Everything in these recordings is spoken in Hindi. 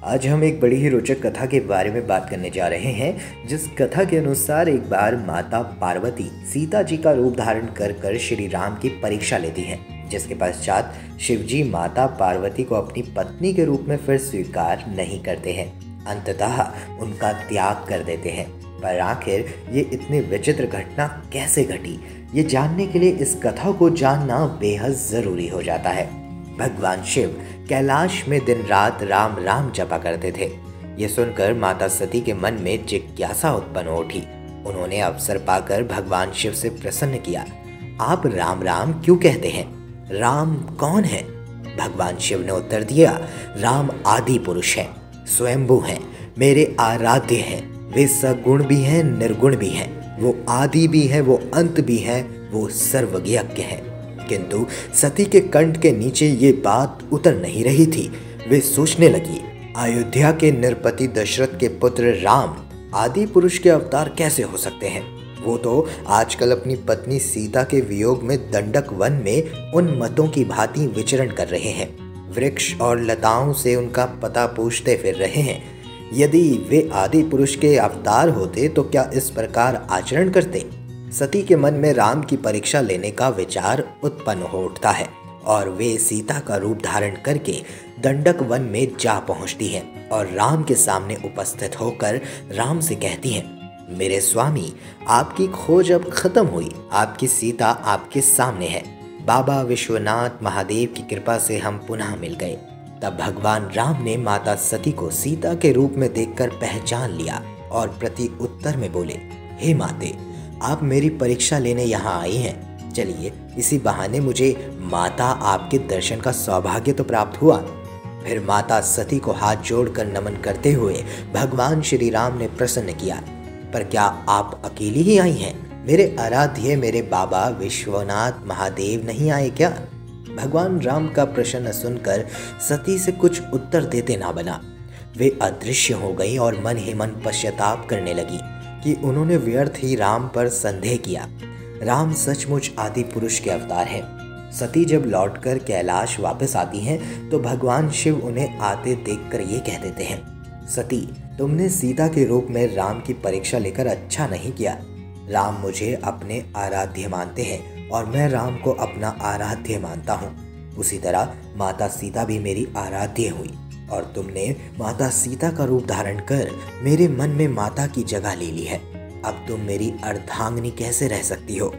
आज हम एक बड़ी ही रोचक कथा के बारे में बात करने जा रहे हैं, जिस कथा के अनुसार एक बार माता पार्वती सीता जी का रूप धारण कर श्री राम की परीक्षा लेती हैं, जिसके पश्चात शिवजी माता पार्वती को अपनी पत्नी के रूप में फिर स्वीकार नहीं करते हैं। अंततः उनका त्याग कर देते हैं। पर आखिर ये इतनी विचित्र घटना कैसे घटी, ये जानने के लिए इस कथा को जानना बेहद जरूरी हो जाता है। भगवान शिव कैलाश में दिन रात राम राम जपा करते थे। ये सुनकर माता सती के मन में जिज्ञासा उत्पन्न उठी। उन्होंने अवसर पाकर भगवान शिव से प्रसन्न किया। आप राम राम क्यों कहते हैं? राम कौन है? भगवान शिव ने उत्तर दिया, राम आदि पुरुष है, स्वयंभू हैं, मेरे आराध्य हैं। वे सगुण भी हैं, निर्गुण भी हैं। वो आदि भी है, वो अंत भी है, वो सर्वज्ञ है। किंतु सती के कंठ के नीचे ये बात उतर नहीं रही थी। वे सोचने लगी, अयोध्या के नृपति दशरथ के पुत्र राम आदि पुरुष के अवतार कैसे हो सकते हैं? वो तो आजकल अपनी पत्नी सीता के वियोग में दंडक वन में उन मतों की भांति विचरण कर रहे हैं। वृक्ष और लताओं से उनका पता पूछते फिर रहे हैं। यदि वे आदि पुरुष के अवतार होते तो क्या इस प्रकार आचरण करते? सती के मन में राम की परीक्षा लेने का विचार उत्पन्न हो उठता है और वे सीता का रूप धारण करके दंडक वन में जा पहुंचती हैं और राम के सामने उपस्थित होकर राम से कहती हैं, मेरे स्वामी, आपकी खोज अब खत्म हुई। आपकी सीता आपके सामने है। बाबा विश्वनाथ महादेव की कृपा से हम पुनः मिल गए। तब भगवान राम ने माता सती को सीता के रूप में देखकर पहचान लिया और प्रति उत्तर में बोले, हे माते, आप मेरी परीक्षा लेने यहाँ आई हैं। चलिए, इसी बहाने मुझे माता आपके दर्शन का सौभाग्य तो प्राप्त हुआ। फिर माता सती को हाथ जोड़कर नमन करते हुए भगवान श्री राम ने प्रसन्न किया, पर क्या आप अकेली ही आई हैं? मेरे आराध्य मेरे बाबा विश्वनाथ महादेव नहीं आए क्या? भगवान राम का प्रश्न सुनकर सती से कुछ उत्तर देते ना बना। वे अदृश्य हो गई और मन ही मन पश्चाताप करने लगी कि उन्होंने व्यर्थ ही राम पर संदेह किया। राम सचमुच आदि पुरुष के अवतार हैं। सती जब लौटकर कैलाश वापस आती हैं तो भगवान शिव उन्हें आते देखकर ये कह देते हैं, सती, तुमने सीता के रूप में राम की परीक्षा लेकर अच्छा नहीं किया। राम मुझे अपने आराध्य मानते हैं और मैं राम को अपना आराध्य मानता हूँ। उसी तरह माता सीता भी मेरी आराध्य हुई और तुमने माता सीता का रूप धारण कर मेरे मन में माता की जगह ले ली है। अब तुम मेरी अर्धांगिनी कैसे रह सकती हो?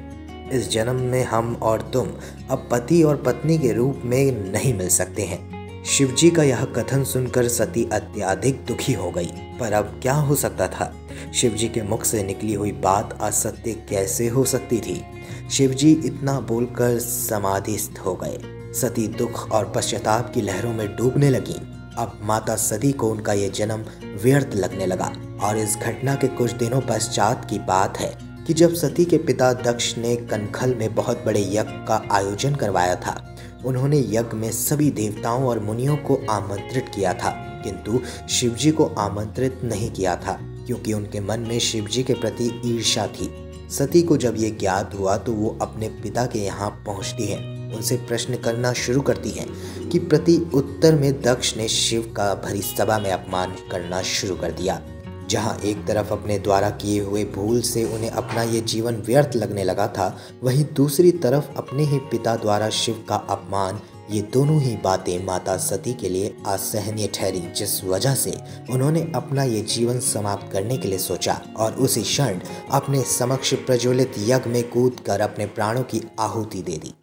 इस जन्म में हम और तुम अब पति और पत्नी के रूप में नहीं मिल सकते हैं। शिवजी का यह कथन सुनकर सती अत्यधिक दुखी हो गई, पर अब क्या हो सकता था? शिवजी के मुख से निकली हुई बात असत्य कैसे हो सकती थी? शिवजी इतना बोलकर समाधिस्थ हो गए। सती दुख और पश्चाताप की लहरों में डूबने लगी। अब माता सती को उनका ये जन्म व्यर्थ लगने लगा और इस घटना के कुछ दिनों पश्चात की बात है कि जब सती के पिता दक्ष ने कनखल में बहुत बड़े यज्ञ का आयोजन करवाया था। उन्होंने यज्ञ में सभी देवताओं और मुनियों को आमंत्रित किया था, किंतु शिवजी को आमंत्रित नहीं किया था क्योंकि उनके मन में शिवजी के प्रति ईर्ष्या थी। सती को जब ये ज्ञात हुआ तो वो अपने पिता के यहाँ पहुँचती है। उनसे प्रश्न करना शुरू करती हैं कि प्रति उत्तर में दक्ष ने शिव का भरी सभा में अपमान करना शुरू कर दिया। जहाँ एक तरफ अपने द्वारा किए हुए भूल से उन्हें अपना ये जीवन व्यर्थ लगने लगा था, वहीं दूसरी तरफ अपने ही पिता द्वारा शिव का अपमान, ये दोनों ही बातें माता सती के लिए असहनीय ठहरी, जिस वजह से उन्होंने अपना ये जीवन समाप्त करने के लिए सोचा और उसी क्षण अपने समक्ष प्रज्वलित यज्ञ में कूदकर अपने प्राणों की आहुति दे दी।